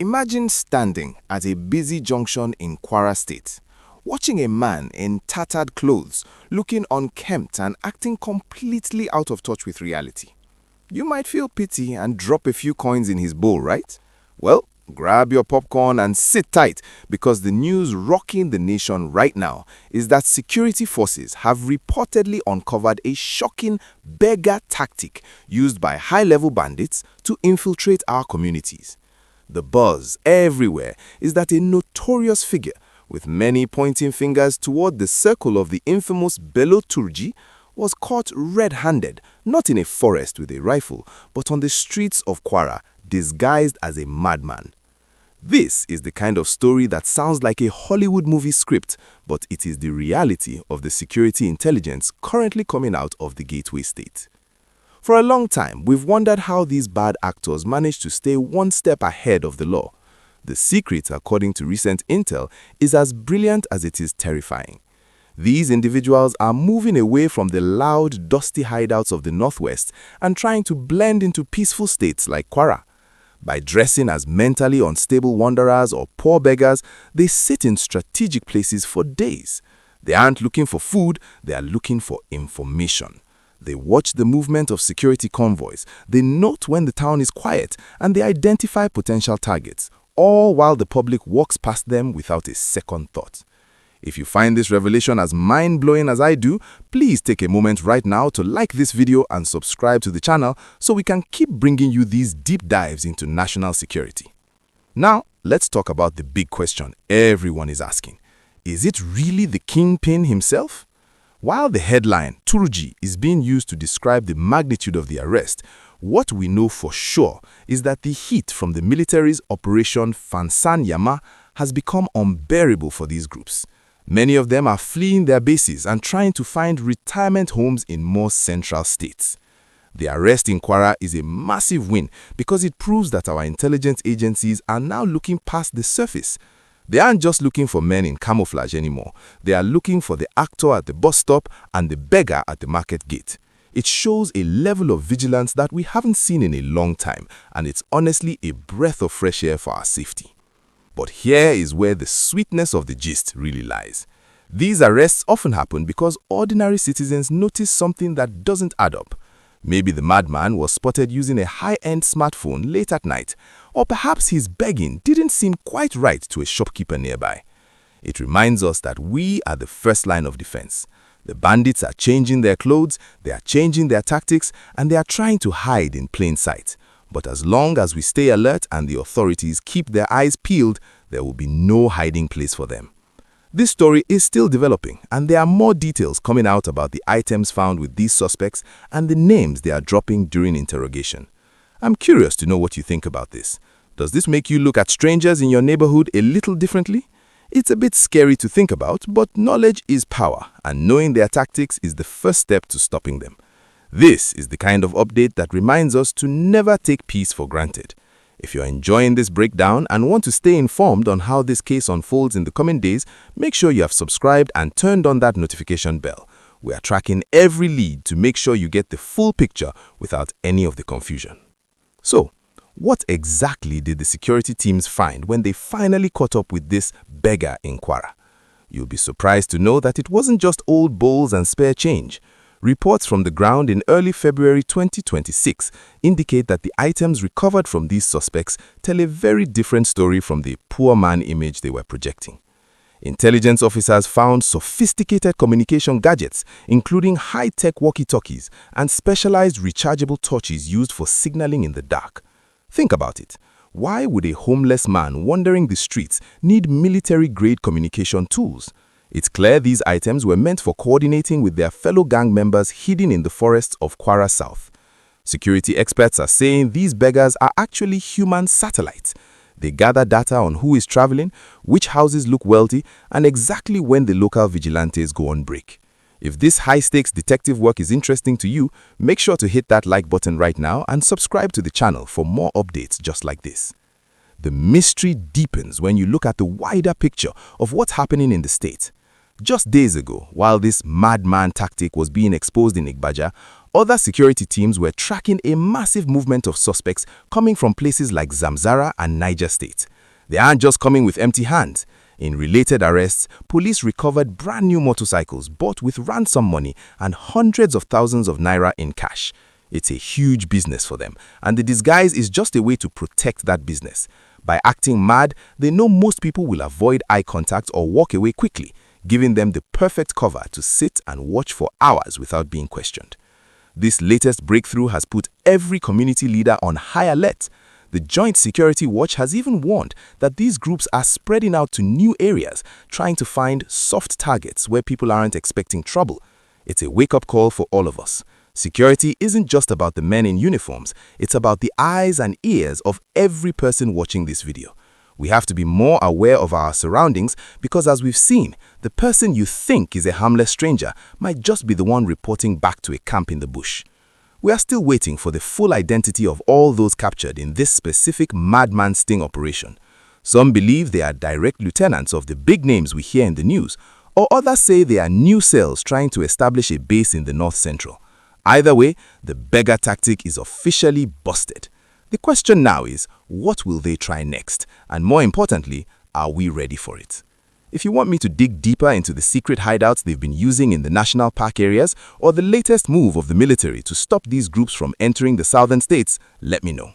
Imagine standing at a busy junction in Kwara State, watching a man in tattered clothes, looking unkempt and acting completely out of touch with reality. You might feel pity and drop a few coins in his bowl, right? Well, grab your popcorn and sit tight, because the news rocking the nation right now is that security forces have reportedly uncovered a shocking beggar tactic used by high-level bandits to infiltrate our communities. The buzz everywhere is that a notorious figure, with many pointing fingers toward the circle of the infamous Bello Turji, was caught red-handed, not in a forest with a rifle, but on the streets of Kwara, disguised as a madman. This is the kind of story that sounds like a Hollywood movie script, but it is the reality of the security intelligence currently coming out of the Gateway State. For a long time, we've wondered how these bad actors manage to stay one step ahead of the law. The secret, according to recent intel, is as brilliant as it is terrifying. These individuals are moving away from the loud, dusty hideouts of the Northwest and trying to blend into peaceful states like Kwara. By dressing as mentally unstable wanderers or poor beggars, they sit in strategic places for days. They aren't looking for food, they are looking for information. They watch the movement of security convoys, they note when the town is quiet, and they identify potential targets, all while the public walks past them without a second thought. If you find this revelation as mind-blowing as I do, please take a moment right now to like this video and subscribe to the channel so we can keep bringing you these deep dives into national security. Now, let's talk about the big question everyone is asking. Is it really the kingpin himself? While the headline, Turji, is being used to describe the magnitude of the arrest, what we know for sure is that the heat from the military's Operation Fansan Yamma has become unbearable for these groups. Many of them are fleeing their bases and trying to find retirement homes in more central states. The arrest in Kwara is a massive win because it proves that our intelligence agencies are now looking past the surface. They aren't just looking for men in camouflage anymore. They are looking for the actor at the bus stop and the beggar at the market gate. It shows a level of vigilance that we haven't seen in a long time, and it's honestly a breath of fresh air for our safety. But here is where the sweetness of the gist really lies. These arrests often happen because ordinary citizens notice something that doesn't add up. Maybe the madman was spotted using a high-end smartphone late at night, or perhaps his begging didn't seem quite right to a shopkeeper nearby. It reminds us that we are the first line of defense. The bandits are changing their clothes, they are changing their tactics, and they are trying to hide in plain sight. But as long as we stay alert and the authorities keep their eyes peeled, there will be no hiding place for them. This story is still developing, and there are more details coming out about the items found with these suspects and the names they are dropping during interrogation. I'm curious to know what you think about this. Does this make you look at strangers in your neighborhood a little differently? It's a bit scary to think about, but knowledge is power, and knowing their tactics is the first step to stopping them. This is the kind of update that reminds us to never take peace for granted. If you're enjoying this breakdown and want to stay informed on how this case unfolds in the coming days, make sure you have subscribed and turned on that notification bell. We are tracking every lead to make sure you get the full picture without any of the confusion. So, what exactly did the security teams find when they finally caught up with this beggar in Kwara? You'll be surprised to know that it wasn't just old bowls and spare change. Reports from the ground in early February 2026 indicate that the items recovered from these suspects tell a very different story from the poor man image they were projecting. Intelligence officers found sophisticated communication gadgets, including high-tech walkie-talkies and specialized rechargeable torches used for signaling in the dark. Think about it. Why would a homeless man wandering the streets need military-grade communication tools? It's clear these items were meant for coordinating with their fellow gang members hidden in the forests of Kwara South. Security experts are saying these beggars are actually human satellites. They gather data on who is traveling, which houses look wealthy, and exactly when the local vigilantes go on break. If this high-stakes detective work is interesting to you, make sure to hit that like button right now and subscribe to the channel for more updates just like this. The mystery deepens when you look at the wider picture of what's happening in the state. Just days ago, while this madman tactic was being exposed in Igbaja, other security teams were tracking a massive movement of suspects coming from places like Zamfara and Niger State. They aren't just coming with empty hands. In related arrests, police recovered brand new motorcycles bought with ransom money and hundreds of thousands of naira in cash. It's a huge business for them, and the disguise is just a way to protect that business. By acting mad, they know most people will avoid eye contact or walk away quickly, giving them the perfect cover to sit and watch for hours without being questioned. This latest breakthrough has put every community leader on high alert. The Joint Security Watch has even warned that these groups are spreading out to new areas, trying to find soft targets where people aren't expecting trouble. It's a wake-up call for all of us. Security isn't just about the men in uniforms, it's about the eyes and ears of every person watching this video. We have to be more aware of our surroundings because, as we've seen, the person you think is a harmless stranger might just be the one reporting back to a camp in the bush. We are still waiting for the full identity of all those captured in this specific madman sting operation. Some believe they are direct lieutenants of the big names we hear in the news, or others say they are new cells trying to establish a base in the North Central. Either way, the beggar tactic is officially busted. The question now is, what will they try next? And more importantly, are we ready for it? If you want me to dig deeper into the secret hideouts they've been using in the national park areas or the latest move of the military to stop these groups from entering the southern states, let me know.